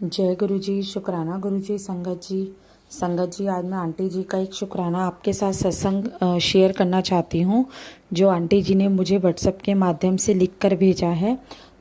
जय गुरु जी, शुक्राना गुरु जी। संगत जी, आज मैं आंटी जी का एक शुक्राना आपके साथ सत्संग शेयर करना चाहती हूँ, जो आंटी जी ने मुझे व्हाट्सएप के माध्यम से लिख कर भेजा है,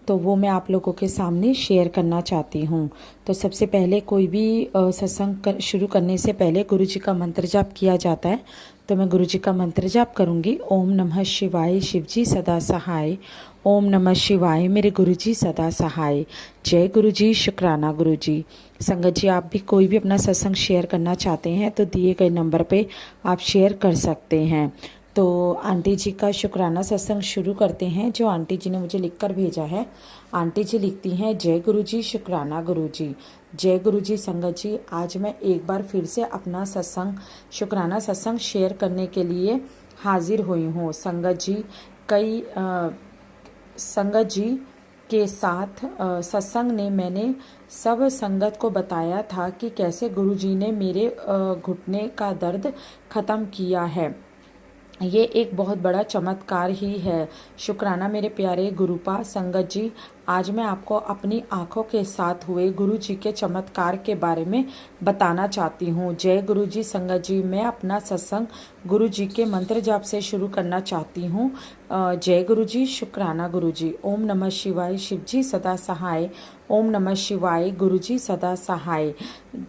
तो वो मैं आप लोगों के सामने शेयर करना चाहती हूँ। तो सबसे पहले कोई भी सत्संग शुरू करने से पहले गुरु जी का मंत्र जाप किया जाता है। तो मैं गुरु जी का मंत्र जाप करूँगी। ओम नमः शिवाय, शिव जी सदा सहाय। ओम नमः शिवाय, मेरे गुरु जी सदा सहाय। जय गुरु जी, शुक्राना गुरु जी। संगत जी, आप भी कोई भी अपना सत्संग शेयर करना चाहते हैं तो दिए गए नंबर पे आप शेयर कर सकते हैं। तो आंटी जी का शुक्राना सत्संग शुरू करते हैं, जो आंटी जी ने मुझे लिखकर भेजा है। आंटी जी लिखती हैं, जय गुरु जी, शुक्राना गुरु जी। जय गुरु जी। संगत जी, आज मैं एक बार फिर से अपना शुक्राना सत्संग शेयर करने के लिए हाजिर हुई हूँ। संगत जी के साथ सत्संग ने मैंने सब संगत को बताया था कि कैसे गुरु जी ने मेरे घुटने का दर्द ख़त्म किया है। ये एक बहुत बड़ा चमत्कार ही है। शुक्राना मेरे प्यारे गुरुपा। संगत जी, आज मैं आपको अपनी आंखों के साथ हुए गुरु जी के चमत्कार के बारे में बताना चाहती हूँ। जय गुरु जी। संगत जी, मैं अपना सत्संग गुरु जी के मंत्र जाप से शुरू करना चाहती हूँ। जय गुरु जी, शुक्राना गुरु जी। ओम नमः शिवाय, शिव जी सदा सहाय। ओम नमः शिवाय, गुरु जी सदा सहाय।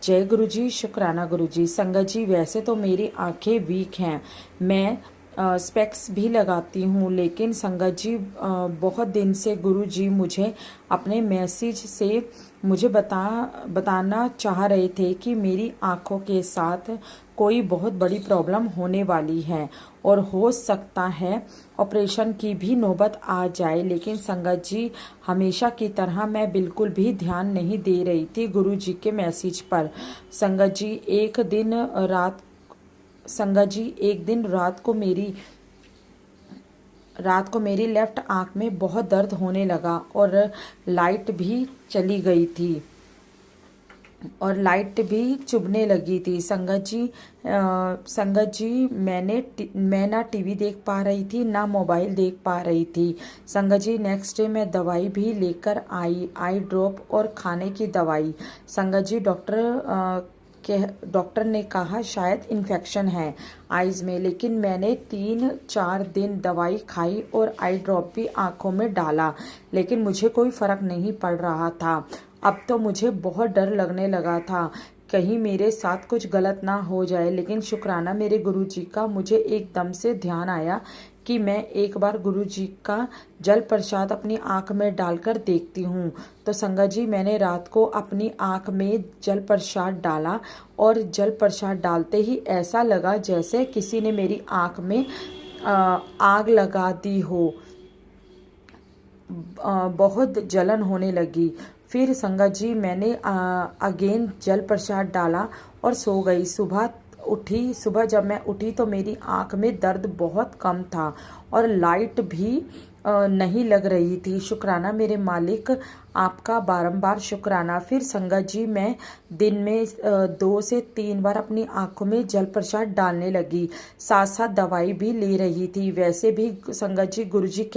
जय गुरु जी, शुक्राना गुरु जी। संगत जी, वैसे तो मेरी आंखें वीक हैं, मैं स्पेक्स भी लगाती हूँ, लेकिन संगत जी बहुत दिन से गुरु जी मुझे अपने मैसेज से मुझे बताना चाह रहे थे कि मेरी आँखों के साथ कोई बहुत बड़ी प्रॉब्लम होने वाली है और हो सकता है ऑपरेशन की भी नौबत आ जाए। लेकिन संगत जी, हमेशा की तरह मैं बिल्कुल भी ध्यान नहीं दे रही थी गुरु जी के मैसेज पर। संगत जी, एक दिन रात को मेरी लेफ्ट आंख में बहुत दर्द होने लगा और लाइट भी चली गई थी और लाइट भी चुभने लगी थी। संगत जी, मैं ना टीवी देख पा रही थी, ना मोबाइल देख पा रही थी। संगत जी, नेक्स्ट डे मैं दवाई भी लेकर आई ड्रॉप और खाने की दवाई। संगत जी, डॉक्टर ने कहा शायद इन्फेक्शन है आईज में, लेकिन मैंने 3-4 दिन दवाई खाई और आई ड्रॉप भी आंखों में डाला, लेकिन मुझे कोई फर्क नहीं पड़ रहा था। अब तो मुझे बहुत डर लगने लगा था, कहीं मेरे साथ कुछ गलत ना हो जाए। लेकिन शुक्राना मेरे गुरु जी का, मुझे एकदम से ध्यान आया कि मैं एक बार गुरु जी का जल प्रसाद अपनी आंख में डालकर देखती हूँ। तो संगत जी, मैंने रात को अपनी आंख में जल प्रसाद डाला और जल प्रसाद डालते ही ऐसा लगा जैसे किसी ने मेरी आंख में आग लगा दी हो। बहुत जलन होने लगी। फिर संगत जी, मैंने अगेन जल प्रसाद डाला और सो गई। सुबह जब मैं उठी तो मेरी आंख में दर्द बहुत कम था और लाइट भी नहीं लग रही थी। शुक्राना मेरे मालिक, आपका बारंबार शुक्राना। फिर संगत जी, मैं दिन में 2 से 3 बार अपनी आंखों में जल प्रसाद डालने लगी, साथ साथ दवाई भी ले रही थी। वैसे भी संगत जी, गुरु जी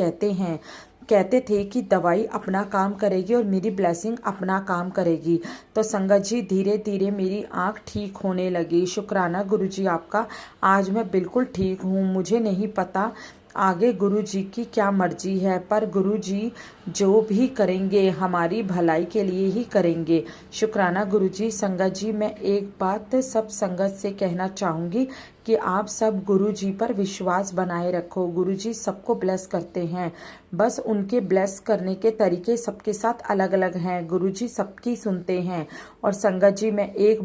कहते थे कि दवाई अपना काम करेगी और मेरी ब्लेसिंग अपना काम करेगी। तो संगत जी, धीरे धीरे मेरी आंख ठीक होने लगी। शुक्राना गुरु जी आपका। आज मैं बिल्कुल ठीक हूँ। मुझे नहीं पता आगे गुरु जी की क्या मर्जी है, पर गुरु जी जो भी करेंगे हमारी भलाई के लिए ही करेंगे। शुक्राना गुरु जी। संगत जी, मैं एक बात सब संगत से कहना चाहूँगी कि आप सब गुरु जी पर विश्वास बनाए रखो। गुरु जी सबको ब्लेस करते हैं, बस उनके ब्लेस करने के तरीके सबके साथ अलग अलग हैं। गुरु जी सबकी सुनते हैं। और संगत जी, मैं एक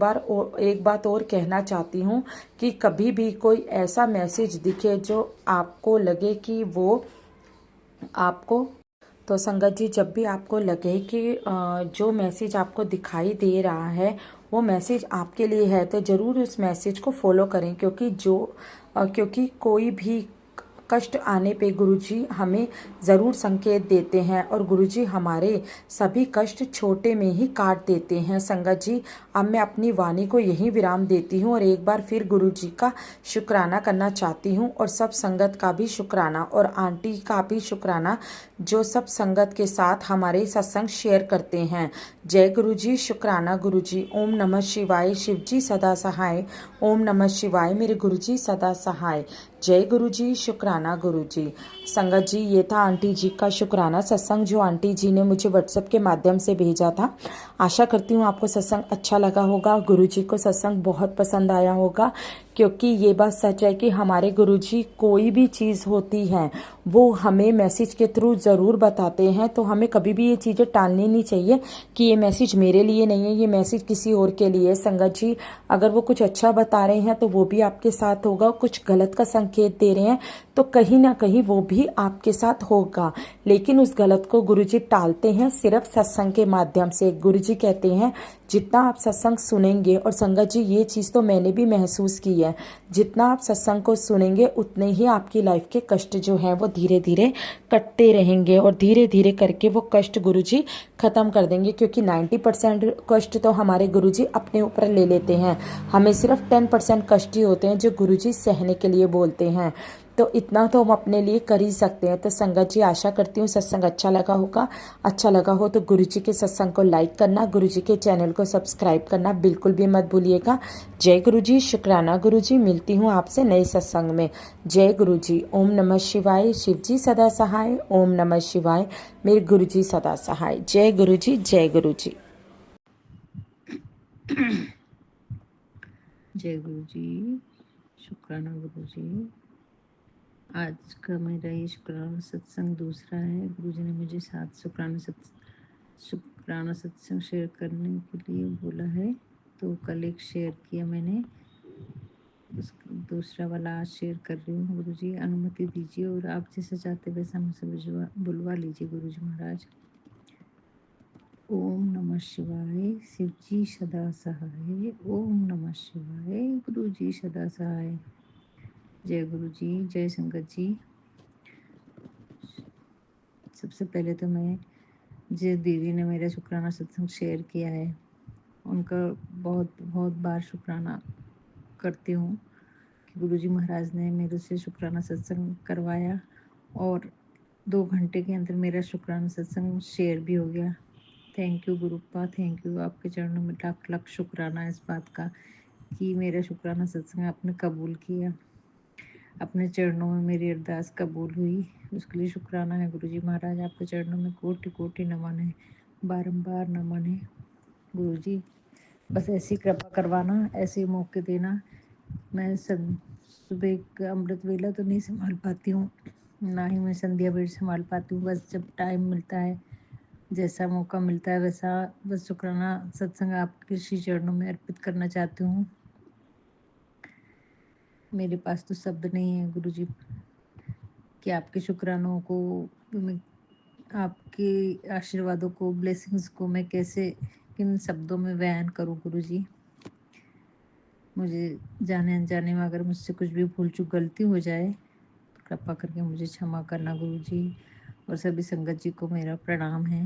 बात और कहना चाहती हूँ कि कभी भी कोई ऐसा मैसेज दिखे जो आपको लगे कि वो आपको तो संगत जी, जब भी आपको लगे कि जो मैसेज आपको दिखाई दे रहा है वो मैसेज आपके लिए है, तो ज़रूर उस मैसेज को फॉलो करें, क्योंकि कष्ट आने पे गुरुजी हमें ज़रूर संकेत देते हैं और गुरुजी हमारे सभी कष्ट छोटे में ही काट देते हैं। संगत जी, अब मैं अपनी वाणी को यहीं विराम देती हूँ और एक बार फिर गुरुजी का शुक्राना करना चाहती हूँ और सब संगत का भी शुक्राना और आंटी का भी शुक्राना जो सब संगत के साथ हमारे सत्संग शेयर करते हैं। जय गुरुजी, शुक्राना गुरुजी। ओम नमः शिवाय, शिवजी सदा सहाय। ओम नमः शिवाय, मेरे गुरुजी सदा सहाय। जय गुरुजी, शुक्राना गुरुजी। संगत जी, ये था आंटी जी का शुक्राना सत्संग जो आंटी जी ने मुझे व्हाट्सएप के माध्यम से भेजा था। आशा करती हूँ आपको सत्संग अच्छा लगा होगा, गुरुजी को सत्संग बहुत पसंद आया होगा, क्योंकि ये बात सच है कि हमारे गुरुजी कोई भी चीज़ होती है वो हमें मैसेज के थ्रू ज़रूर बताते हैं। तो हमें कभी भी ये चीज़ें टालनी नहीं चाहिए कि ये मैसेज मेरे लिए नहीं है, ये मैसेज किसी और के लिए। संगत जी, अगर वो कुछ अच्छा बता रहे हैं तो वो भी आपके साथ होगा, कुछ गलत का संकेत दे रहे हैं तो कहीं ना कहीं वो भी आपके साथ होगा, लेकिन उस गलत को गुरुजी टालते हैं सिर्फ सत्संग के माध्यम से। गुरुजी कहते हैं जितना आप सत्संग सुनेंगे, और संगत जी ये चीज़ तो मैंने भी महसूस की है, जितना आप सत्संग को सुनेंगे उतने ही आपकी लाइफ के कष्ट जो हैं वो धीरे धीरे कटते रहेंगे और धीरे धीरे करके वो कष्ट गुरुजी खत्म कर देंगे। क्योंकि 90% कष्ट तो हमारे गुरुजी अपने ऊपर ले लेते हैं, हमें सिर्फ 10% कष्ट ही होते हैं जो गुरुजी सहने के लिए बोलते हैं। तो इतना तो हम अपने लिए कर ही सकते हैं। तो संगत जी, आशा करती हूँ सत्संग अच्छा लगा होगा। अच्छा लगा हो तो गुरुजी के सत्संग को लाइक करना, गुरुजी के चैनल को सब्सक्राइब करना बिल्कुल भी मत भूलिएगा। जय गुरुजी, शुक्राना गुरुजी। मिलती हूँ आपसे नए सत्संग में। जय गुरुजी। ओम नमः शिवाय, शिवजी सदा सहाय। ओम नमः शिवाय, मेरे गुरुजी सदा सहाय। जय गुरुजी, जय गुरुजी। जय गुरु जी, शुक्राना गुरु जी। आज का मेरा ये शुक्राना सत्संग दूसरा है। गुरु जी ने मुझे 7 शुक्राना सत्संग शेयर करने के लिए बोला है, तो कल एक शेयर किया मैंने, उस दूसरा वाला आज शेयर कर रही हूँ। गुरु जी अनुमति दीजिए और आप जैसे चाहते वैसा मुझसे बुलवा लीजिए गुरु जी महाराज। ओम नमः शिवाय, शिवजी सदा सहाय। ओम नमः शिवाय, गुरु जी सदा सहाय। जय गुरु जी, जय संगत जी। सबसे पहले तो मैं जिस दीदी ने मेरा शुक्राना सत्संग शेयर किया है उनका बहुत बहुत बार शुक्राना करती हूँ कि गुरुजी महाराज ने मेरे से शुक्राना सत्संग करवाया और 2 घंटे के अंदर मेरा शुक्राना सत्संग शेयर भी हो गया। Thank you गुरुपा, thank you. आपके चरणों में लाख लाख शुक्राना इस बात का कि मेरा शुक्राना सत्संग आपने कबूल किया, अपने चरणों में मेरी अरदास कबूल हुई, उसके लिए शुक्राना है गुरुजी महाराज। आपके चरणों में कोटि कोटि नमन है, बारंबार नमन है गुरुजी। बस ऐसी कृपा करवाना, ऐसे मौके देना। मैं सुबह का अमृत वेला तो नहीं संभाल पाती हूँ, ना ही मैं संध्या बेर संभाल पाती हूँ। बस जब टाइम मिलता है, जैसा मौका मिलता है वैसा बस शुक्राना सत्संग आपके श्री चरणों में अर्पित करना चाहती हूँ। मेरे पास तो शब्द नहीं है गुरुजी कि आपके शुक्रानों को, आपके आशीर्वादों को, ब्लेसिंग्स को मैं कैसे किन शब्दों में बयान करूं गुरुजी। मुझे जाने अनजाने में अगर मुझसे कुछ भी भूल चूक गलती हो जाए तो कृपा करके मुझे क्षमा करना गुरुजी। और सभी संगत जी को मेरा प्रणाम है।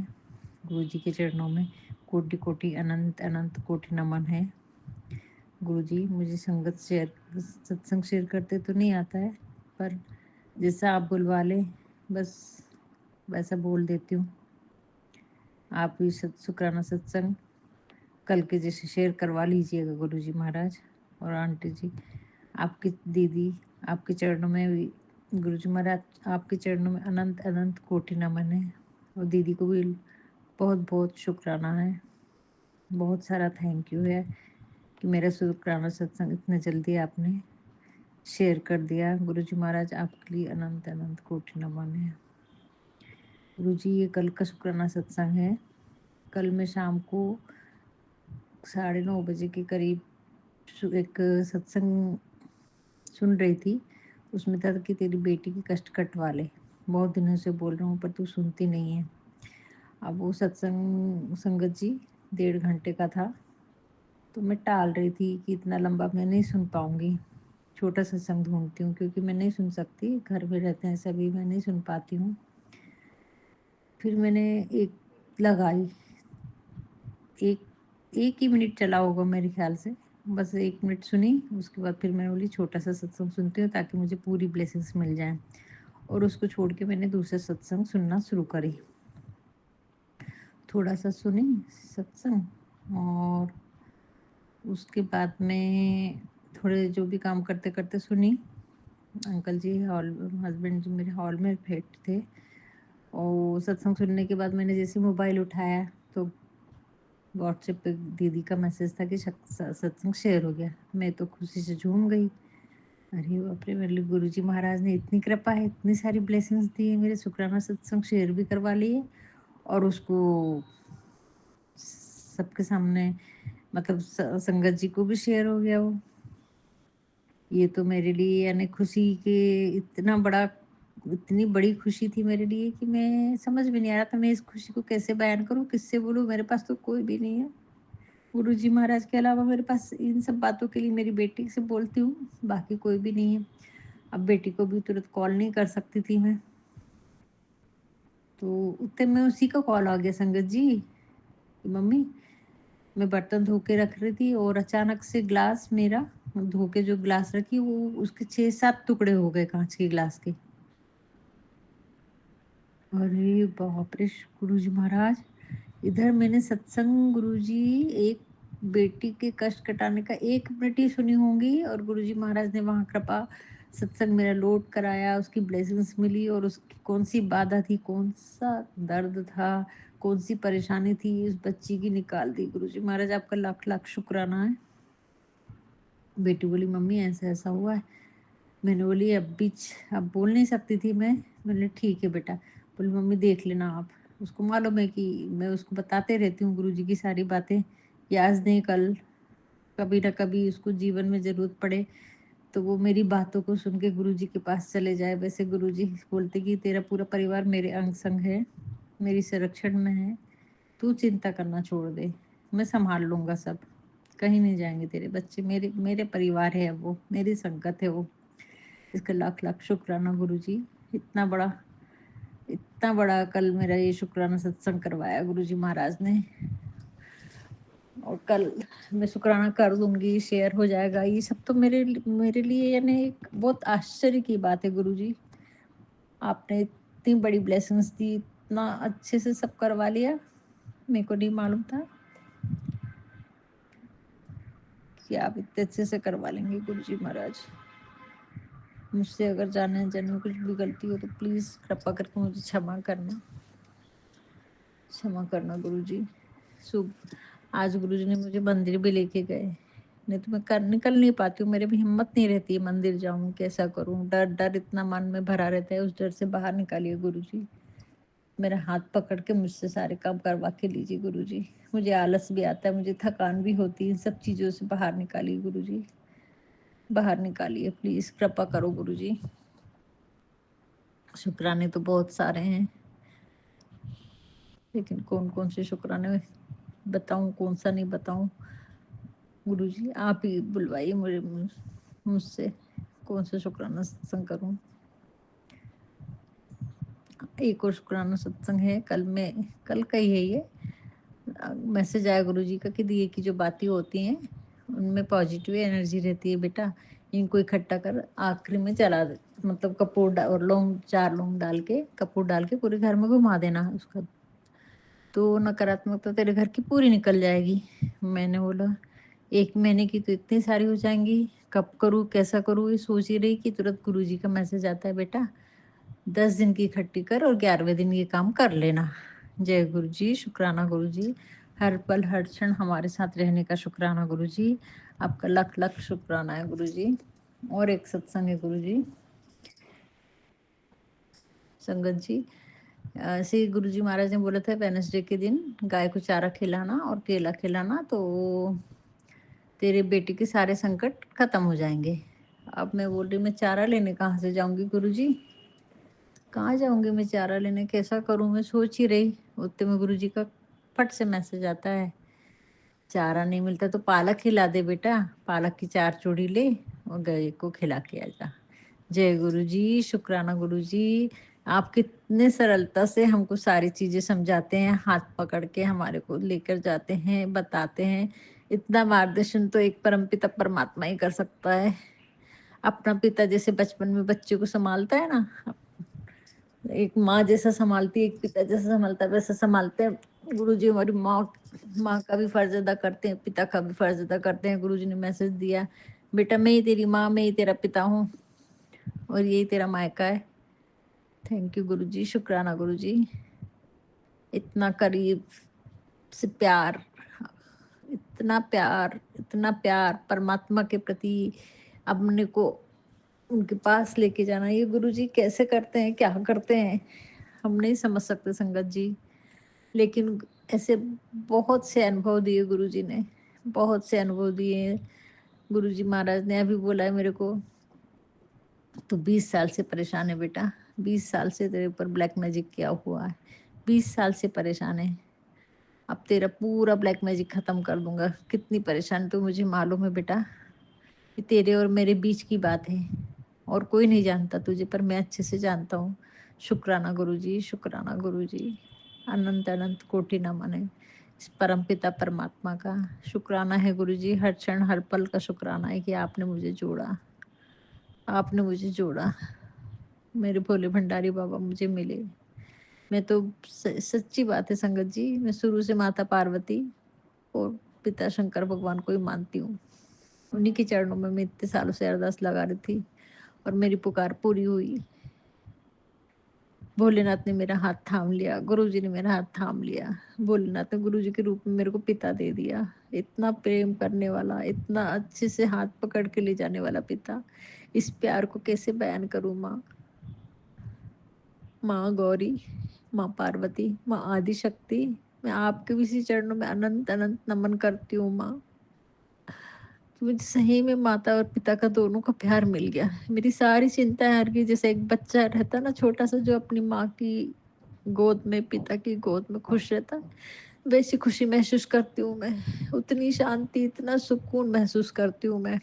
गुरुजी के चरणों में कोटि कोटि अनंत अनंत कोटि नमन है गुरुजी। मुझे सत्संग शेयर करते तो नहीं आता है, पर जैसा आप बुलवा लें बस वैसा बोल देती हूँ। आप भी शुक्राना सत्संग कल के जैसे शेयर करवा लीजिएगा गुरुजी महाराज। और आंटी जी, आपकी दीदी, आपके चरणों में भी गुरुजी महाराज, आपके चरणों में अनंत अनंत कोटि नमन है। और दीदी को भी बहुत बहुत शुक्राना है, बहुत सारा थैंक यू है कि मेरा शुक्राना सत्संग इतने जल्दी आपने शेयर कर दिया। गुरुजी महाराज आपके लिए अनंत अनंत कोटि नमन है गुरुजी। ये कल का शुक्राना सत्संग है। कल मैं शाम को 9:30 के करीब एक सत्संग सुन रही थी। उसमें था कि तेरी बेटी की कष्ट कटवा ले, बहुत दिनों से बोल रहा हूँ पर तू सुनती नहीं है। अब वो सत्संग संगत जी 1.5 घंटे का था, तो मैं टाल रही थी कि इतना लंबा मैं नहीं सुन पाऊंगी। छोटा सत्संग ढूंढती हूँ, क्योंकि मैं नहीं सुन सकती, घर में रहते हैं सभी, मैं नहीं सुन पाती हूँ। फिर मैंने एक लगाई, एक एक ही मिनट चला होगा मेरे ख्याल से, बस 1 मिनट सुनी। उसके बाद फिर मैं बोली छोटा सा सत्संग सुनती हूँ ताकि मुझे पूरी ब्लेसिंग्स मिल जाएं, और उसको छोड़ के मैंने दूसरा सत्संग सुनना शुरू करी। थोड़ा सा सुनी सत्संग, और उसके बाद में थोड़े जो भी काम करते करते सुनी। अंकल जी हॉल, हस्बैंड जी मेरे हॉल में बैठे थे, और सत्संग सुनने के बाद मैंने जैसे मोबाइल उठाया तो व्हाट्सएप पे दीदी का मैसेज था कि सत्संग शेयर हो गया। मैं तो खुशी से झूम गई। अरे बाप रे, मेरे लिए गुरु जी महाराज ने इतनी कृपा है, इतनी सारी ब्लेसिंग्स दी है, मेरे शुक्राना सत्संग शेयर भी करवा लिए, और उसको सबके सामने, मतलब संगत जी को भी शेयर हो गया वो। ये तो मेरे लिए यानी खुशी के इतनी बड़ी खुशी थी मेरे लिए कि मैं समझ में नहीं आ रहा था मैं इस खुशी को कैसे बयान करूं, किससे बोलूं। मेरे पास तो कोई भी नहीं है गुरु जी महाराज के अलावा। मेरे पास इन सब बातों के लिए मेरी बेटी से बोलती हूँ, बाकी कोई भी नहीं है। अब बेटी को भी तुरंत कॉल नहीं कर सकती थी मैं, तो उतने में उसी का कॉल आ गया संगत जी कि मम्मी, मैं बर्तन धो के रख रही थी और अचानक से ग्लास मेरा, धो के जो ग्लास रखी वो उसके 6-7 टुकड़े हो गए कांच के ग्लास के। अरे बाप रे गुरु जी महाराज, इधर मैंने सत्संग गुरु जी, एक बेटी के कष्ट कटाने का 1 मिनट ही सुनी होंगी, और गुरु जी महाराज ने वहाँ कृपा सत्संग मेरा लोड कराया, उसकी ब्लेसिंग्स मिली, और उसकी कौन सी बाधा थी, कौन सा दर्द था, कौन सी परेशानी थी, उस बच्ची की निकाल दी। गुरु जी महाराज आपका लाख लाख शुक्राना है। बेटी बोली मम्मी ऐसा ऐसा हुआ है। मैंने बोली अब बोल नहीं सकती थी मैं। मैंने ठीक है बेटा। बोली मम्मी देख लेना आप। उसको मालूम है कि मैं उसको बताते रहती हूँ गुरुजी की सारी बातें, कि आज नहीं कल कभी ना कभी उसको जीवन में जरूरत पड़े तो वो मेरी बातों को सुन के गुरुजी के पास चले जाए। वैसे गुरुजी बोलते कि तेरा पूरा परिवार मेरे अंग संग है, मेरी संरक्षण में है, तू चिंता करना छोड़ दे, मैं संभाल लूंगा सब, कहीं नहीं जाएंगे तेरे बच्चे, मेरे मेरे परिवार है, वो मेरी संगत है वो। इसका लाख लाख शुक्राना गुरुजी। इतना बड़ा इतना बड़ा कल मेरा ये शुक्राना सत्संग करवाया गुरुजी महाराज ने, और कल मैं शुक्राना कर दूंगी, शेयर हो जाएगा। ये सब तो मेरे लिए यानी एक बहुत आश्चर्य की बात है गुरुजी। आपने इतनी बड़ी ब्लेसिंग्स दी, इतना अच्छे से सब करवा लिया, मेरे को नहीं मालूम था कि आप इतने अच्छे से करवा लेंगे गुरुजी महाराज। मुझसे अगर जाने अनजाने में कुछ भी गलती हो तो प्लीज़ कृपा करके मुझे क्षमा करना, क्षमा करना गुरुजी। शुभ, आज गुरुजी ने मुझे मंदिर भी लेके गए, नहीं तो मैं निकल नहीं पाती हूँ, मेरे भी हिम्मत नहीं रहती है मंदिर जाऊँ, कैसा करूँ, डर डर इतना मन में भरा रहता है। उस डर से बाहर निकालिए गुरुजी, मेरा हाथ पकड़ के मुझसे सारे काम करवा के लीजिए गुरुजी। मुझे आलस भी आता है, मुझे थकान भी होती है, इन सब चीज़ों से बाहर निकालिए गुरुजी, बाहर निकालिए प्लीज़, कृपा करो गुरुजी। शुक्राने तो बहुत सारे हैं, लेकिन कौन कौन से शुक्राने बताऊं, कौन सा नहीं बताऊं। गुरुजी आप ही बुलवाइए मुझसे कौन सा शुक्राना सत्संग करूं। एक और शुक्राना सत्संग है कल का ही है ये। मैसेज आया गुरुजी का कि दिए की जो बातें होती हैं उनमें पॉजिटिव एनर्जी रहती है बेटा, इनको इकट्ठा कर आखिरी में जला दे, मतलब कपूर और लौंग, 4 लौंग डाल के, कपूर डाल के पूरे घर में घुमा देना उसका, तो नकारात्मकता तेरे घर की पूरी निकल जाएगी। मैंने बोला 1 महीने की तो इतनी सारी हो जाएंगी, कब करूँ कैसा करूँ, ये सोच ही रही कि तुरंत गुरुजी का मैसेज आता है बेटा 10 दिन की इकट्ठी कर और 11वें दिन ये काम कर लेना। जय गुरु जी, शुक्राना गुरु जी, हर पल हर क्षण हमारे साथ रहने का शुक्राना गुरु जी, आपका लख लख शुक्राना है गुरु जी। और एक सत्संग है गुरु जी, संगत जी, ऐसे ही गुरु जी महाराज ने बोला था वेडनेसडे के दिन गाय को चारा खिलाना और केला खिलाना तो तेरे बेटे के सारे संकट खत्म हो जाएंगे। अब मैं बोल रही मैं चारा लेने कहाँ से जाऊंगी गुरु जी, कहाँ जाऊंगी मैं चारा लेने, कैसा करूं, मैं सोच ही रही। उतने में गुरु जी का फट से मैसेज आता है चारा नहीं मिलता तो पालक खिला दे बेटा, पालक की 4 चूड़ी ले और गाय को खिला के आ जा। जय गुरु जी, शुक्राना गुरु जी। आप कितने सरलता से हमको सारी चीजें समझाते हैं, हाथ पकड़ के हमारे को लेकर जाते हैं, बताते हैं। इतना मार्गदर्शन तो एक परमपिता परमात्मा ही कर सकता है। अपना पिता जैसे बचपन में बच्चे को संभालता है ना, एक माँ जैसा संभालती है, एक पिता जैसा संभालता है, वैसा संभालते हैं गुरु जी। हमारी माँ का भी फर्ज अदा करते हैं, पिता का भी फर्ज अदा करते हैं। गुरु जी ने मैसेज दिया, बेटा मैं ही तेरी माँ, मैं ही तेरा पिता हूँ और यही तेरा मायका है। थैंक यू गुरु जी, शुक्राना गुरु जी। इतना करीब से प्यार, इतना प्यार परमात्मा के प्रति अपने को उनके पास लेके जाना, ये गुरु जी कैसे करते हैं, क्या करते हैं, हम नहीं समझ सकते संगत जी। लेकिन ऐसे बहुत से अनुभव दिए गुरु जी ने, बहुत से अनुभव दिए। गुरु जी महाराज ने अभी बोला है मेरे को, तो 20 साल से परेशान है बेटा, 20 साल से तेरे ऊपर ब्लैक मैजिक किया हुआ है, 20 साल से परेशान है। अब तेरा पूरा ब्लैक मैजिक खत्म कर दूंगा। कितनी परेशान तो मुझे मालूम है बेटा, ये तेरे और मेरे बीच की बात है और कोई नहीं जानता तुझे, पर मैं अच्छे से जानता हूँ। शुक्राना गुरु जी, शुक्राना गुरु जी। अनंत अनंत कोटि नमन है इस परमपिता परमात्मा का। शुक्राना है गुरु जी, हर क्षण हर पल का शुक्राना है कि आपने मुझे जोड़ा, आपने मुझे जोड़ा। मेरे भोले भंडारी बाबा मुझे मिले। मैं तो सच्ची बात है संगत जी, मैं शुरू से माता पार्वती और पिता शंकर भगवान को ही मानती हूँ। उन्हीं के चरणों में मैं इतने सालों से अरदास लगा रही थी और मेरी पुकार पूरी हुई। भोलेनाथ ने मेरा हाथ थाम लिया, गुरु जी ने मेरा हाथ थाम लिया। भोलेनाथ ने गुरु जी के रूप में मेरे को पिता दे दिया। इतना प्रेम करने वाला, इतना अच्छे से हाथ पकड़ के ले जाने वाला पिता, इस प्यार को कैसे बयान करूँ माँ। माँ गौरी, माँ पार्वती, माँ आदि शक्ति, मैं आपके भी इसी चरणों में अनंत अनंत नमन करती हूँ माँ। मुझे सही में माता और पिता का दोनों का प्यार मिल गया। मेरी सारी चिंताएं हर गई। जैसे एक बच्चा रहता ना छोटा सा, जो अपनी माँ की गोद में, पिता की गोद में खुश रहता, वैसी खुशी महसूस करती हूँ मैं। उतनी शांति, इतना सुकून महसूस करती हूँ मैं।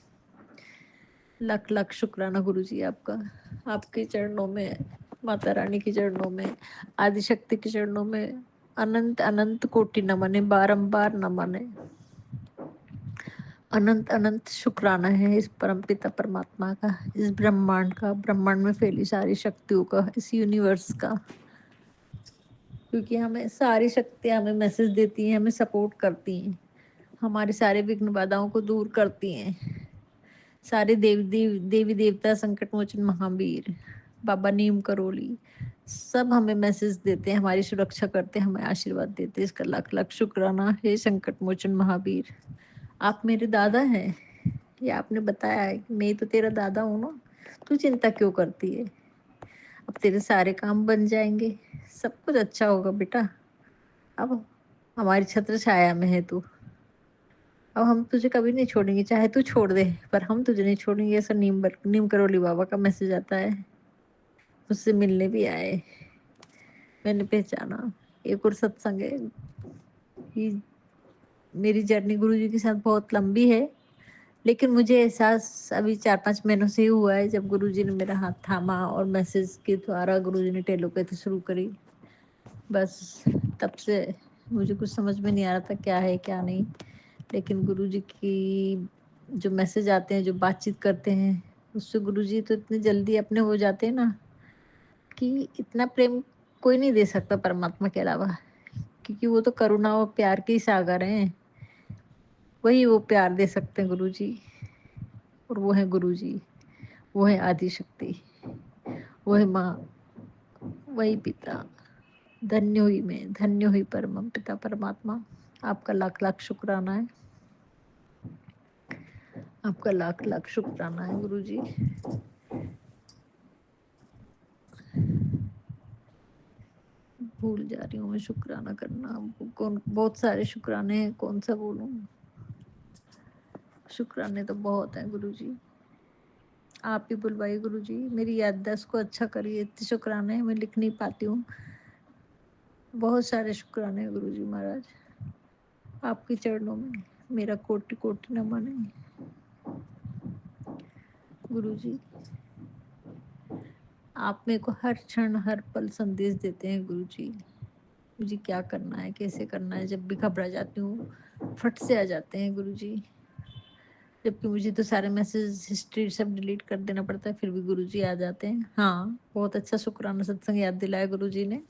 लख लख शुक्राना गुरु जी आपका। आपके चरणों में, माता रानी के चरणों में, आदि शक्ति के चरणों में अनंत अनंत कोटि नमन है, बारंबार नमन है। अनंत अनंत शुक्राना है इस परमपिता परमात्मा का, इस ब्रह्मांड का, ब्रह्मांड में फैली सारी शक्तियों का, इस यूनिवर्स का। क्योंकि हमें सारी शक्तियां हमें मैसेज देती हैं, हमें सपोर्ट करती हैं, हमारे सारे विघ्न बाधाओं को दूर करती हैं। सारे देवी देवता, संकट मोचन महावीर, बाबा नीम करोली, सब हमें मैसेज देते हैं, हमारी सुरक्षा करते हैं, हमें आशीर्वाद देते हैं। इसका लाख लाख शुक्राना है संकट मोचन महावीर। आप मेरे दादा हैं, ये आपने बताया है कि मैं तो तेरा दादा हूँ ना, तू चिंता क्यों करती है। अब तेरे सारे काम बन जाएंगे, सब कुछ अच्छा होगा बेटा। अब हमारी छत्र छाया में है तू, अब हम तुझे कभी नहीं छोड़ेंगे, चाहे तू छोड़ दे पर हम तुझे नहीं छोड़ेंगे। ऐसा नीम करोली बाबा का मैसेज आता है। मुझसे मिलने भी आए, मैंने पहचाना। एक और सत्संग है कि मेरी जर्नी गुरु जी के साथ बहुत लंबी है, लेकिन मुझे एहसास अभी 4-5 महीनों से ही हुआ है, जब गुरुजी ने मेरा हाथ थामा और मैसेज के द्वारा गुरुजी ने टेलोपैथी शुरू करी। बस तब से मुझे कुछ समझ में नहीं आ रहा था क्या है क्या नहीं, लेकिन गुरुजी की जो मैसेज आते हैं, जो बातचीत करते हैं, उससे गुरुजी तो इतने जल्दी अपने हो जाते हैं ना, कि इतना प्रेम कोई नहीं दे सकता परमात्मा के अलावा। क्योंकि वो तो करुणा और प्यार के ही सागर हैं, वही वो प्यार दे सकते हैं गुरुजी। और वो है गुरुजी, वो है आदि शक्ति, वो है माँ, वही पिता। धन्य हुई मैं, धन्य हुई परम पिता परमात्मा। आपका लाख लाख शुक्राना है, आपका लाख लाख शुक्राना है गुरु जी। भूल जा रही हूँ मैं शुक्राना करना। कौन, बहुत सारे शुक्राने हैं, कौन सा बोलूं। शुक्राने तो बहुत है गुरु जी, आप ही बुलवाइए गुरु जी। मेरी याददाश्त को अच्छा करिए, इतने शुक्राने मैं लिख नहीं पाती हूँ। बहुत सारे शुक्राने हैं गुरु जी महाराज, आपके चरणों में मेरा कोटि कोटि नमन है। गुरुजी, आप मेरे को हर क्षण हर पल संदेश देते हैं गुरुजी। मुझे क्या करना है, कैसे करना है। जब भी घबरा जाती हूँ फट से आ जाते हैं गुरुजी, जबकि मुझे तो सारे मैसेज हिस्ट्री सब डिलीट कर देना पड़ता है, फिर भी गुरुजी आ जाते हैं। हाँ, बहुत अच्छा शुक्राना सत्संग याद दिलाया गुरुजी ने।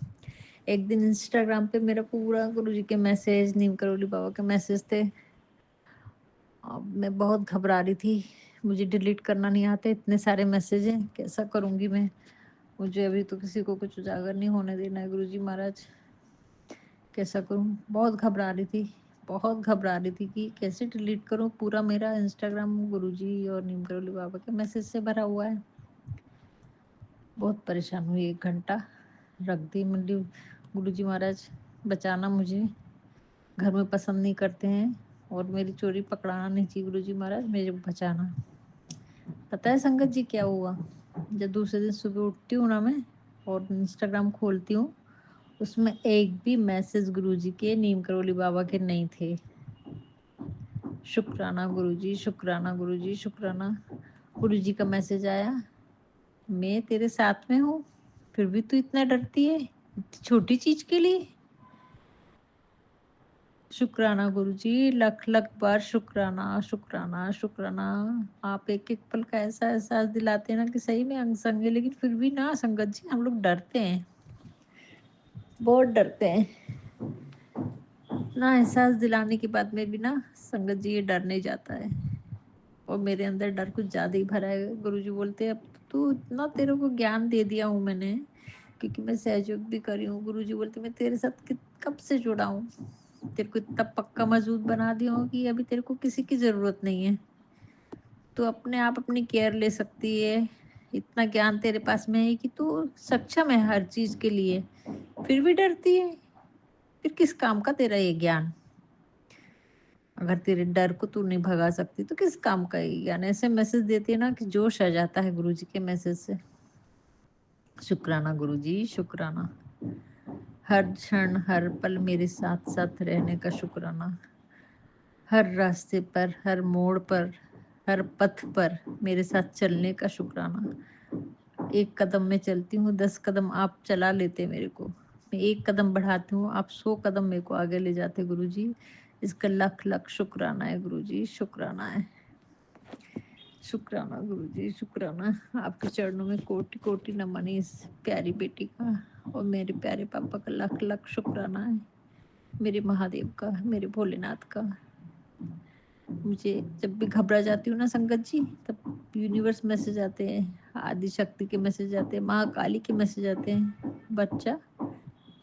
एक दिन इंस्टाग्राम पे मेरा पूरा गुरुजी के मैसेज, नीम करोली बाबा के मैसेज थे। अब मैं बहुत घबरा रही थी, मुझे डिलीट करना नहीं आते, इतने सारे मैसेज हैं, कैसा करूँगी मैं। मुझे अभी तो किसी को कुछ उजागर नहीं होने देना है गुरुजी महाराज, कैसा करूँ। बहुत घबरा रही थी, बहुत घबरा रही थी कि कैसे डिलीट करूँ। पूरा मेरा इंस्टाग्राम गुरुजी और नीम करोली बाबा के मैसेज से भरा हुआ है। बहुत परेशान हुई, 1 घंटा रख दी मंडी। गुरुजी महाराज बचाना, मुझे घर में पसंद नहीं करते हैं और मेरी चोरी पकड़ाना नहीं चाहिए गुरुजी महाराज, मेरे बचाना। पता है संगत जी क्या हुआ, जब दूसरे दिन सुबह उठती हूँ ना मैं और इंस्टाग्राम खोलती हूँ, उसमें एक भी मैसेज गुरुजी के, नीम करोली बाबा के नहीं थे। शुक्राना गुरुजी, शुक्राना गुरुजी, शुक्राना। गुरुजी का मैसेज आया, मैं तेरे साथ में हूँ, फिर भी तू इतना डरती है इतनी छोटी चीज के लिए। शुक्राना गुरुजी, लख लख बार शुक्राना, शुक्राना, शुक्राना। आप एक एक पल का ऐसा एहसास दिलाते हैं ना कि सही में अंग संग है, लेकिन फिर भी ना संगत जी हम लोग डरते हैं, बहुत डरते हैं ना। एहसास दिलाने के बाद में भी ना संगत जी ये डर नहीं जाता है, और मेरे अंदर डर कुछ ज्यादा ही भरा है। गुरुजी बोलते हैं अब तू इतना, तेरे को ज्ञान दे दिया हूँ मैंने, क्योंकि मैं सहयोग भी करी हूँ। गुरुजी बोलते मैं तेरे साथ कब से जुड़ा हूँ, तेरे को इतना पक्का मजबूत बना दिया हूँ कि अभी तेरे को किसी की जरूरत नहीं है, तू अपने आप अपनी केयर ले सकती है। इतना ज्ञान तेरे पास में है कि तू सक्षम है हर चीज के लिए, फिर भी डरती है। फिर किस काम का तेरा ये ज्ञान, अगर तेरे डर को तू नहीं भगा सकती तो किस काम का ये ज्ञान। ऐसे मैसेज देती है ना कि जोश आ जाता है गुरुजी के मैसेज से। शुक्राना गुरुजी, शुक्राना। हर क्षण हर पल मेरे साथ साथ रहने का शुक्राना। हर रास्ते पर, हर मोड़ पर, हर पथ पर मेरे साथ चलने का शुक्राना। एक कदम मैं चलती हूँ, 10 कदम आप चला लेते मेरे को। मैं एक कदम बढ़ाती हूँ, आप 100 कदम मेरे को आगे ले जाते गुरुजी। इसका लख लख शुक्राना है गुरुजी, शुक्राना है। शुक्राना गुरुजी, शुक्राना। आपके चरणों में कोटि कोटि नमन है इस प्यारी बेटी का, और मेरे प्यारे पापा का लख लख शुक्राना है, मेरे महादेव का, मेरे भोलेनाथ का। मुझे जब भी घबरा जाती हूँ ना संगत जी, तब यूनिवर्स मैसेज आते हैं, आदि शक्ति के मैसेज आते हैं, माँ काली के मैसेज आते हैं, बच्चा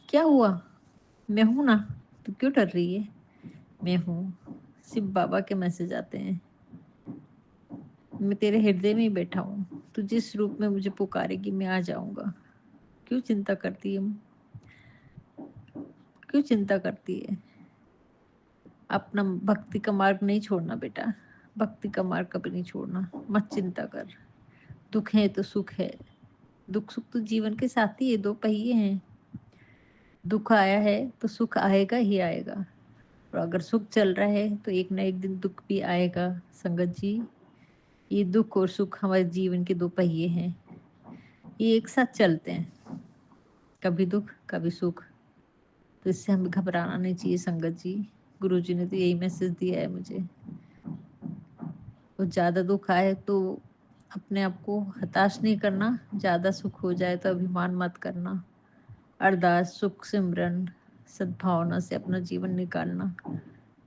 क्या हुआ, मैं हूं ना, तू क्यों डर रही है, मैं हूँ। शिव बाबा के मैसेज आते हैं, मैं तेरे हृदय में ही बैठा हूँ, तू जिस रूप में मुझे पुकारेगी मैं आ जाऊंगा। क्यों चिंता करती है, क्यों चिंता करती है। अपना भक्ति का मार्ग नहीं छोड़ना बेटा, भक्ति का मार्ग कभी नहीं छोड़ना, मत चिंता कर। दुख है तो सुख है, दुख सुख तो जीवन के साथी है, 2 पहिए हैं। दुख आया है तो सुख आएगा ही आएगा, और अगर सुख चल रहा है तो एक ना एक दिन दुख भी आएगा संगत जी। ये दुख और सुख हमारे जीवन के 2 पहिए हैं, ये एक साथ चलते हैं, कभी दुख कभी सुख। तो इससे हमें घबराना नहीं चाहिए संगत जी। गुरुजी ने तो यही मैसेज दिया है मुझे। और ज्यादा दुख आए तो अपने आप को हताश नहीं करना, ज्यादा सुख हो जाए तो अभिमान मत करना। अरदास, सुख सिमरन, सद्भावना से अपना जीवन निकालना,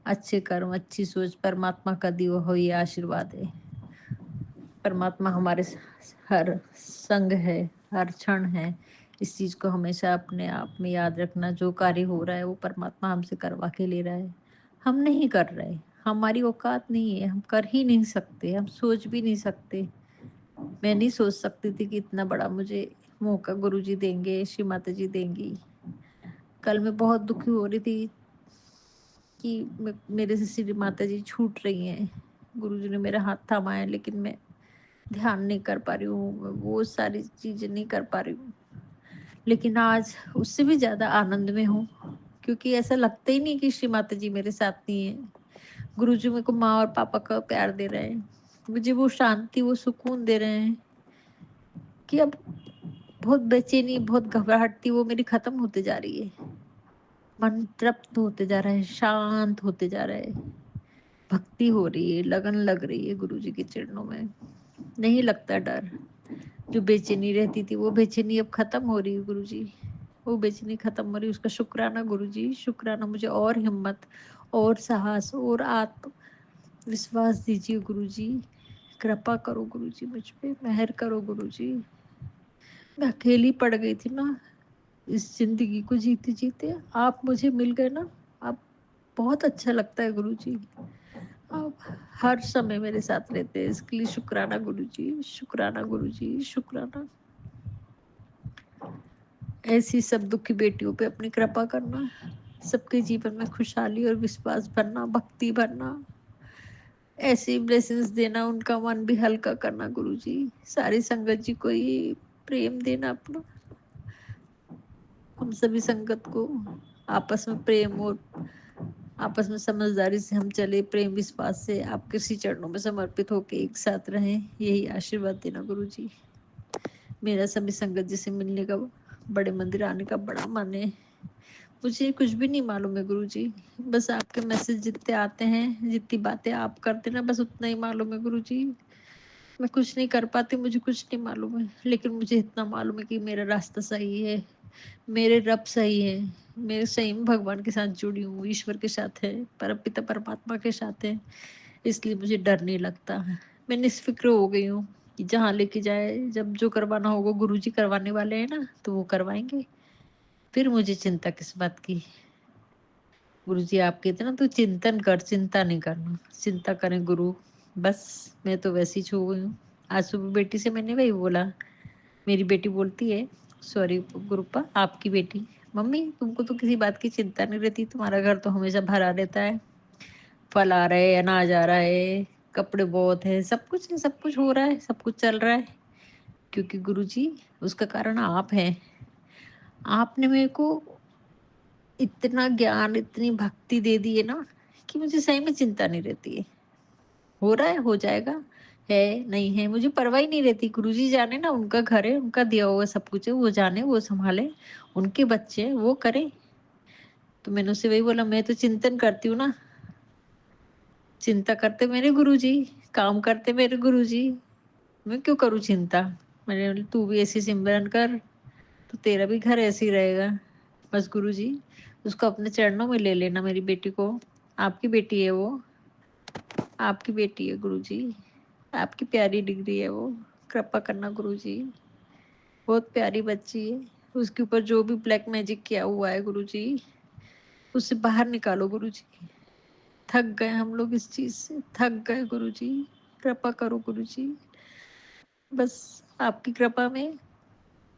अच्छे कर्म, अच्छी सोच, परमात्मा का दिया हुआ ये आशीर्वाद है। परमात्मा हमारे हर संग है, हर क्षण है। इस चीज को हमेशा अपने आप में याद रखना, जो कार्य हो रहा है वो परमात्मा हमसे करवा के ले रहा है, हम नहीं कर रहे। हमारी औकात नहीं है, हम कर ही नहीं सकते, हम सोच भी नहीं सकते। मैं नहीं सोच सकती थी कि इतना बड़ा मुझे मौका गुरुजी देंगे, श्री माता जी देंगी। कल मैं बहुत दुखी हो रही थी कि मेरे से श्री माता जी छूट रही हैं। गुरुजी ने मेरा हाथ थामा है, लेकिन मैं ध्यान नहीं कर पा रही हूँ, वो सारी चीजें नहीं कर पा रही हूँ। लेकिन आज उससे भी ज्यादा आनंद में हूँ, क्योंकि ऐसा लगता ही नहीं कि श्री माता जी मेरे साथ नहीं है। गुरुजी मेरे को माँ और पापा का प्यार दे रहे हैं, मुझे वो शांति, वो सुकून दे रहे हैं कि अब बहुत बेचैनी, बहुत घबराहट थी, वो मेरी खत्म होते जा रही है। मन तृप्त होते जा रहा है, शांत होते जा रहा है, भक्ति हो रही है, लगन लग रही है गुरु जी के चरणों में। नहीं लगता डर। जो बेचैनी रहती थी वो बेचैनी अब खत्म हो रही है गुरु जी। वो बेचैनी खत्म हो रही है, उसका शुक्राना गुरु जी, शुक्राना। मुझे और हिम्मत और साहस और आत्म विश्वास दीजिए गुरु जी। कृपा करो गुरु जी, मुझ पे मेहर करो गुरु जी। मैं अकेली पड़ गई थी ना इस जिंदगी को जीते जीते, आप मुझे मिल गए ना। आप बहुत अच्छा लगता है गुरु जी। आप हर समय मेरे साथ रहते हैं, इसके लिए शुक्राना गुरु जी, शुक्राना गुरु जी, शुक्राना। ऐसी सब दुखी बेटियों पे अपनी कृपा करना, सबके जीवन में खुशहाली और विश्वास भरना, भक्ति भरना, ऐसी ब्लेसिंग्स देना, उनका मन भी हल्का करना गुरु जी। सारी संगत जी को ये प्रेम देना अपना, हम सभी संगत को आपस में प्रेम और आपस में समझदारी से हम चले, प्रेम विश्वास से आपके श्री चरणों में समर्पित होके एक साथ रहें, यही आशीर्वाद देना गुरु जी। मेरा सभी संगत जी से मिलने का, बड़े मंदिर आने का बड़ा मन है। मुझे कुछ भी नहीं मालूम है गुरु जी, बस आपके मैसेज जितने आते हैं, जितनी बातें आप करते ना, बस उतना ही मालूम है गुरु जी। मैं कुछ नहीं कर पाती, मुझे कुछ नहीं मालूम है, लेकिन मुझे इतना मालूम है कि मेरा रास्ता सही है, मेरे रब सही है, मेरे सही में भगवान के साथ जुड़ी हूँ, ईश्वर के साथ है, परमपिता परमात्मा के साथ है, इसलिए मुझे डर नहीं लगता। मैं निष्फिक्र हो गई हूँ कि जहाँ लेके जाए, जब जो करवाना होगा गुरु जी करवाने वाले हैं ना, तो वो करवाएंगे, फिर मुझे चिंता किस बात की। गुरु जी आप कहते ना, तू चिंतन कर, चिंता नहीं करना, चिंता करें गुरु। बस मैं तो वैसी छू गई हूँ। आज सुबह बेटी से मैंने वही बोला, मेरी बेटी बोलती है, सॉरी गुरुपा, आपकी बेटी, मम्मी तुमको तो किसी बात की चिंता नहीं रहती, तुम्हारा घर तो हमेशा भरा रहता है, फल आ रहा है, अनाज आ रहा है, कपड़े बहुत है, सब कुछ हो रहा है, सब कुछ चल रहा है, क्योंकि गुरु जी उसका कारण आप हैं। आपने मेरे को इतना ज्ञान, इतनी भक्ति दे दी है ना, कि मुझे सही में चिंता नहीं रहती है। हो रहा है, हो जाएगा, है नहीं है मुझे परवाह ही नहीं रहती। गुरुजी जाने ना, उनका घर है, उनका दिया हुआ सब कुछ है, वो जाने, वो संभाले, उनके बच्चे हैं, वो करें। तो मैंने उससे वही बोला, मैं तो चिंतन करती हूँ ना, चिंता करते मेरे गुरुजी, काम करते मेरे गुरुजी, मैं क्यों करूँ चिंता। मैंने बोली तू भी ऐसी सिमरन कर, तो तेरा भी घर ऐसे ही रहेगा। बस गुरुजी उसको अपने चरणों में ले लेना, मेरी बेटी को, आपकी बेटी है वो, आपकी बेटी है गुरुजी, आपकी प्यारी डिग्री है वो, कृपा करना गुरुजी, बहुत प्यारी बच्ची है। उसके ऊपर जो भी ब्लैक मैजिक किया हुआ है गुरुजी, उससे बाहर निकालो गुरुजी। थक गए हम लोग इस चीज से, थक गए गुरुजी, कृपा करो गुरुजी। बस आपकी कृपा में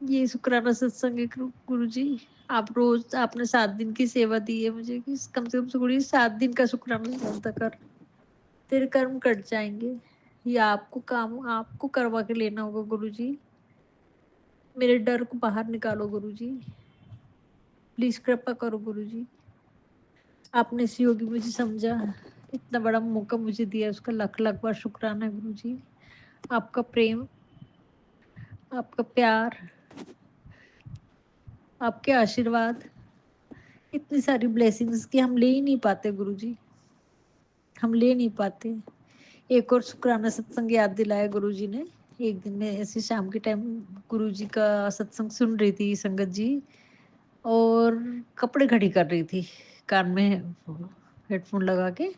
ये शुक्राना सत्संग है गुरुजी। आप रोज, आपने 7 दिन की सेवा दी है मुझे, कि कम से कम से गुरुजी 7 दिन का शुक्राना अदा कर, तेरे कर्म कट जाएंगे। ये आपको काम, आपको करवा के लेना होगा गुरुजी। मेरे डर को बाहर निकालो गुरुजी, प्लीज कृपा करो गुरुजी। आपने इस योगी मुझे समझा, इतना बड़ा मौका मुझे दिया, उसका लाख लाख बार शुक्राना है गुरुजी। आपका प्रेम, आपका प्यार, आपके आशीर्वाद, इतनी सारी ब्लेसिंग्स की हम ले ही नहीं पाते गुरुजी, हम ले नहीं पाते। एक और शुक्राना सत्संग याद दिलाया गुरुजी ने। एक दिन मैं ऐसे शाम के टाइम गुरुजी का सत्संग सुन रही थी संगत जी, और कपड़े खड़ी कर रही थी, कान में हेडफोन लगा के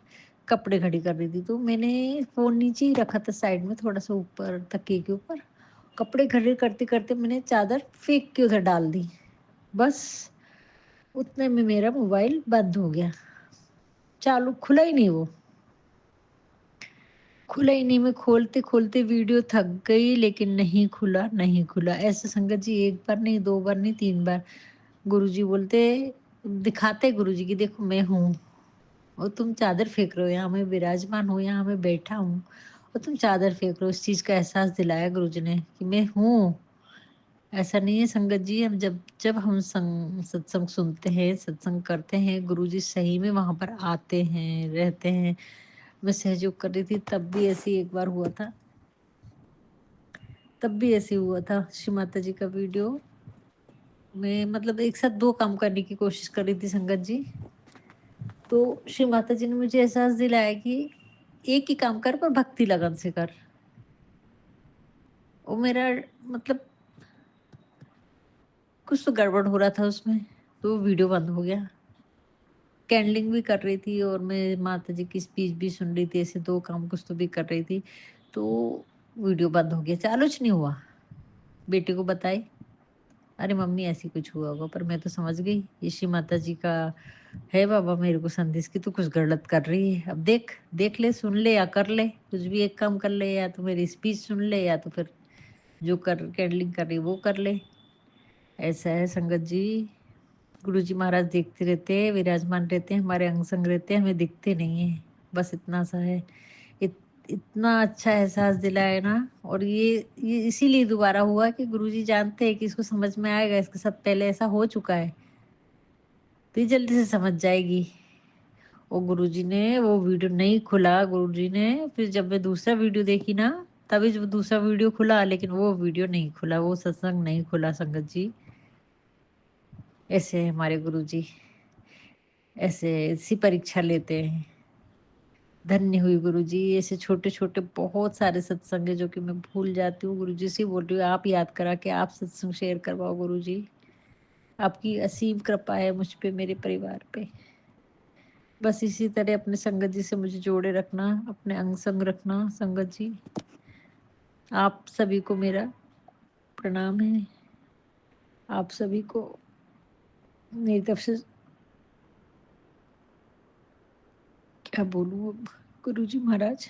कपड़े खड़ी कर रही थी। तो मैंने फोन नीचे ही रखा था, साइड में थोड़ा सा ऊपर तकिए के ऊपर। कपड़े खड़े करते करते मैंने चादर फेंक के उधर डाल दी, बस उतने में मेरा मोबाइल बंद हो गया, चालू, खुला ही नहीं, वो खुला ही नहीं। मैं खोलते खोलते वीडियो थक गई, लेकिन नहीं खुला, नहीं खुला। ऐसे संगत जी एक बार नहीं, 2 बार नहीं, 3 बार। गुरुजी बोलते, दिखाते गुरुजी की, देखो मैं हूँ, और तुम चादर फेंक रहे हो, यहाँ मैं विराजमान हूँ, यहाँ मैं बैठा हूँ, और तुम चादर फेंक रहे हो। इस चीज का एहसास दिलाया गुरुजी ने कि मैं हूँ। ऐसा नहीं है संगत जी, हम जब जब हम सत्संग सुनते हैं, सत्संग करते हैं, गुरुजी सही में वहां पर आते हैं, रहते हैं, मैं सहयोग कर रही थी, तब भी ऐसे ही एक बार हुआ था, तब भी ऐसे हुआ था। श्री माता जी का वीडियो में मतलब एक साथ 2 काम करने की कोशिश कर रही थी संगत जी। तो श्री माता जी ने मुझे एहसास दिलाया कि एक ही काम कर पर भक्ति लगन से कर। वो मेरा मतलब कुछ तो गड़बड़ हो रहा था उसमें, तो वीडियो बंद हो गया। कैंडलिंग भी कर रही थी और मैं माता जी की स्पीच भी सुन रही थी, ऐसे 2 काम कुछ तो भी कर रही थी, तो वीडियो बंद हो गया। चालू च नहीं हुआ। बेटे को बताई, अरे मम्मी ऐसी कुछ हुआ होगा, पर मैं तो समझ गई ये श्री माता जी का है बाबा मेरे को संदेश की, तू कुछ गलत कर रही है। अब देख देख ले, सुन ले या कर ले, कुछ भी एक काम कर ले, या तो मेरी स्पीच सुन ले या तो फिर जो कर कैंडलिंग कर रही वो कर ले। ऐसा है संगत जी, गुरुजी महाराज देखते रहते हैं, विराजमान रहते हैं, हमारे अंग संग रहते हैं, हमें दिखते नहीं है, बस इतना सा है। इतना अच्छा एहसास दिलाया ना, और ये इसीलिए दोबारा हुआ कि गुरुजी जानते हैं कि इसको समझ में आएगा, इसके साथ पहले ऐसा हो चुका है, तो ये जल्दी से समझ जाएगी। और गुरुजी ने वो वीडियो नहीं खुला, गुरुजी ने फिर जब मैं दूसरा वीडियो देखी ना, तभी जब दूसरा वीडियो खुला, लेकिन वो वीडियो नहीं खुला, वो सत्संग नहीं खुला संगत जी। ऐसे है हमारे गुरुजी, ऐसे ऐसी परीक्षा लेते हैं। धन्य हुई गुरुजी, ऐसे छोटे छोटे बहुत सारे सत्संग है जो कि मैं भूल जाती हूँ। गुरुजी से बोल रही हूँ, आप याद करा के आप सत्संग शेयर करवाओ गुरुजी। आपकी असीम कृपा है मुझ पे, मेरे परिवार पे। बस इसी तरह अपने संगत जी से मुझे जोड़े रखना, अपने अंग संग रखना संगत जी। आप सभी को मेरा प्रणाम है। आप सभी को मेरी तरफ से क्या बोलूँ अब। गुरुजी महाराज,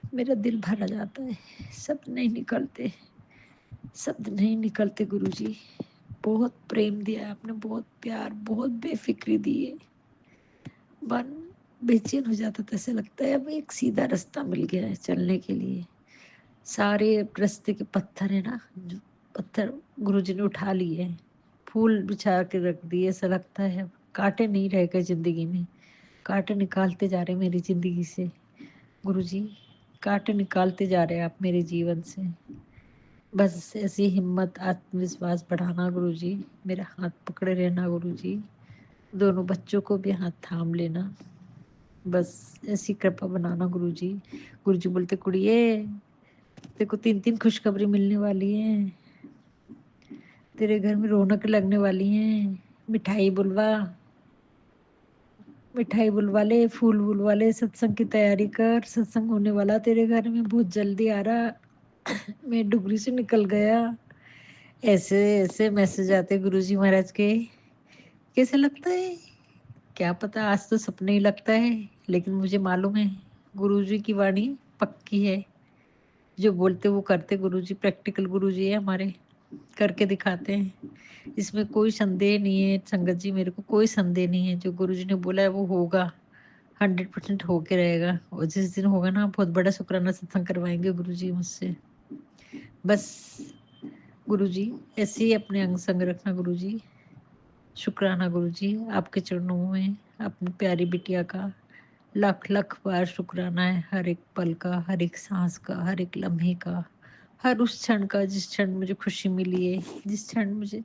मेरा दिल भरा जाता है, शब्द नहीं निकलते, शब्द नहीं निकलते गुरुजी। बहुत प्रेम दिया आपने, बहुत प्यार, बहुत बेफिक्री दी है। मन बेचैन हो जाता था, ऐसे लगता है अब एक सीधा रास्ता मिल गया है चलने के लिए। सारे रास्ते के पत्थर है ना, जो पत्थर गुरुजी ने उठा लिए हैं, फूल बिछा के रख दिए, ऐसा लगता है अब कांटे नहीं रह गए जिंदगी में। कांटे निकालते जा रहे मेरी जिंदगी से गुरुजी, कांटे निकालते जा रहे हैं आप मेरे जीवन से। बस ऐसी हिम्मत, आत्मविश्वास बढ़ाना गुरुजी, मेरा हाथ पकड़े रहना गुरुजी, दोनों बच्चों को भी हाथ थाम लेना, बस ऐसी कृपा बनाना गुरुजी। गुरुजी बोलते, कुड़िए तेरे को 3-3 खुशखबरी मिलने वाली है, तेरे घर में रौनक लगने वाली है, मिठाई बुलवा, मिठाई बुलवा ले, फूल बुलवा ले, सत्संग की तैयारी कर, सत्संग होने वाला तेरे घर में बहुत जल्दी आ रहा। मैं डुगरी से निकल गया। ऐसे ऐसे मैसेज आते गुरुजी महाराज के। कैसे लगता है क्या पता, आज तो सपने ही लगता है, लेकिन मुझे मालूम है गुरुजी की वाणी पक्की है। जो बोलते वो करते गुरुजी, प्रैक्टिकल गुरुजी है हमारे, करके दिखाते हैं। इसमें कोई संदेह नहीं है संगत जी, मेरे को कोई संदेह नहीं है, जो गुरुजी ने बोला है वो होगा, 100% होके रहेगा। और जिस दिन होगा ना, बहुत बड़ा शुक्राना सत्संग करवाएंगे गुरुजी मुझसे। बस गुरुजी ऐसे ही अपने अंग संग रखना गुरुजी। शुक्राना गुरुजी, आपके चरणों में अपनी प्यारी बिटिया का लाख लाख बार शुक्राना है, हर एक पल का, हर एक सांस का, हर एक लम्हे का, हर उस क्षण का जिस क्षण मुझे खुशी मिली है, जिस क्षण मुझे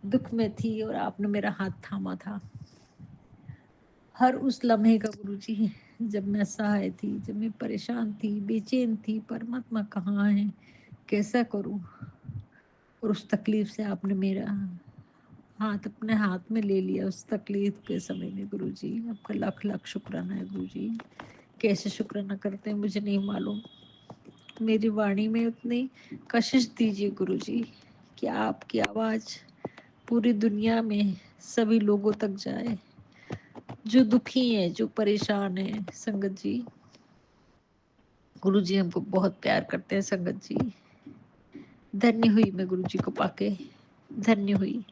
दुख में थी और आपने मेरा हाथ थामा था, हर उस लम्हे का गुरुजी, जब मैं असहाय थी, जब मैं परेशान थी, बेचैन थी, परमात्मा कहाँ है, कैसा करूं, और उस तकलीफ से आपने मेरा हाथ अपने हाथ में ले लिया उस तकलीफ के समय में गुरुजी। आपका लाख लाख शुक्राना है गुरुजी। कैसे शुक्राना करते हैं मुझे नहीं मालूम। मेरी वाणी में उतनी कशिश दीजिए गुरुजी कि आपकी आवाज़ पूरी दुनिया में सभी लोगों तक जाए, जो दुखी हैं, जो परेशान हैं संगत जी। गुरुजी हमको बहुत प्यार करते हैं संगत जी। धन्य हुई मैं गुरुजी को पाके, धन्य हुई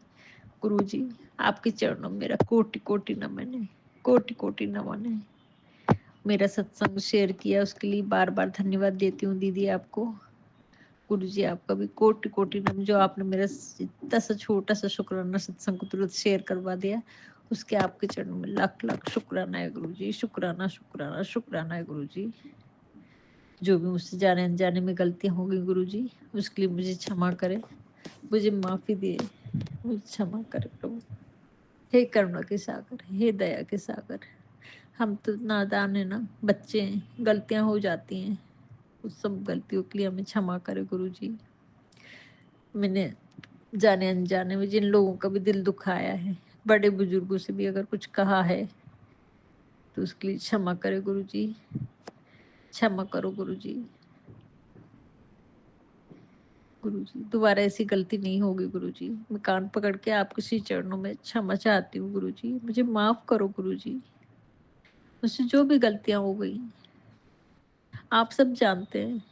गुरुजी। आपके चरणों में मेरा कोटि कोटि नमन है, कोटि कोटि नमन है। मेरा सत्संग शेयर किया उसके लिए बार बार धन्यवाद देती हूँ दीदी आपको। गुरुजी आपका भी कोटि कोटि नमन, जो आपने मेरा इतना सा छोटा सा शुक्राना सत्संग को तुरंत शेयर करवा दिया, उसके आपके चरणों में लाख लाख शुक्राना है गुरु जी, शुक्राना शुक्राना शुक्राना है गुरु जी। जो भी मुझसे जाने अनजाने में गलतियां हो गई गुरु जी, उसके लिए मुझे क्षमा करें, मुझे माफी दिए, मुझे क्षमा करें प्रभु। हे करुणा के सागर, हे दया के सागर, हम तो नादान है ना, बच्चे हैं, गलतियां हो जाती हैं, उस सब गलतियों के लिए हमें क्षमा करे गुरु जी। मैंने जाने अनजाने में जिन लोगों का भी दिल दुखाया है, बड़े बुजुर्गों से भी अगर कुछ कहा है, तो उसके लिए क्षमा करे गुरु जी, क्षमा करो गुरु जी। गुरु जी दोबारा ऐसी गलती नहीं होगी गुरु जी। मैं कान पकड़ के आपके श्री चरणों में क्षमा चाहती हूँ गुरु जी, मुझे माफ करो गुरु जी। मुझसे जो भी गलतियां हो गई, आप सब जानते हैं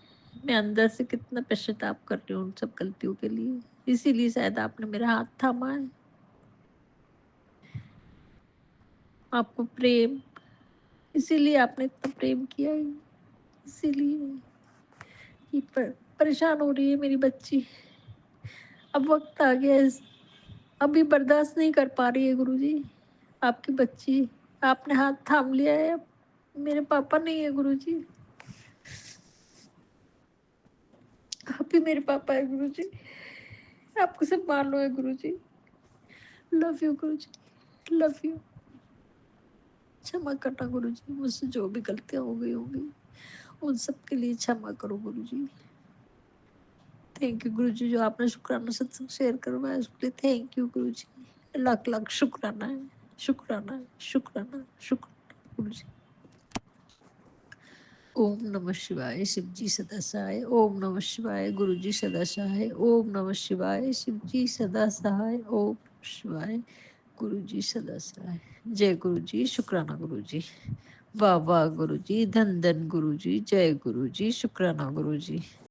मैं अंदर से कितना पश्चाताप कर रही हूँ उन सब गलतियों के लिए। इसीलिए शायद आपने मेरा हाथ थामा है। आपको प्रेम, इसीलिए आपने इतना प्रेम किया है, इसीलिए ये परेशान हो रही है मेरी बच्ची। अब वक्त आ गया है, अभी बर्दाश्त नहीं कर पा रही है गुरु जी। आपकी बच्ची, आपने हाथ थाम लिया है, अब मेरे पापा नहीं है गुरु जी, आप ही मेरे पापा है गुरु जी। आपको सब मान लो है गुरु जी। Love you Guru ji, love you. क्षमा करना गुरु जी, मुझसे जो भी गलतियां हो गई होंगी उन सब के लिए क्षमा करो गुरु जी। थैंक यू गुरु जी, जो आपने शुक्राना सत्संग शेयर करवाया उसके लिए थैंक यू गुरु जी। लाख लाख शुक्राना है, शुक्राना है, शुक्राना शुक्राना गुरु जी। ओम नमः शिवाय, शिव जी सदा सहाय। ओम नमः शिवाय, गुरु जी सदा सहाय। ओम नमः शिवाय, शिव जी सदा सहाय। ओम शिवाय, गुरु जी सदा सहाय। जय गुरु जी, शुक्राना गुरु जी। वाह वाह गुरु जी, धन धन गुरु जी, जय गुरु जी, शुक्राना गुरु जी।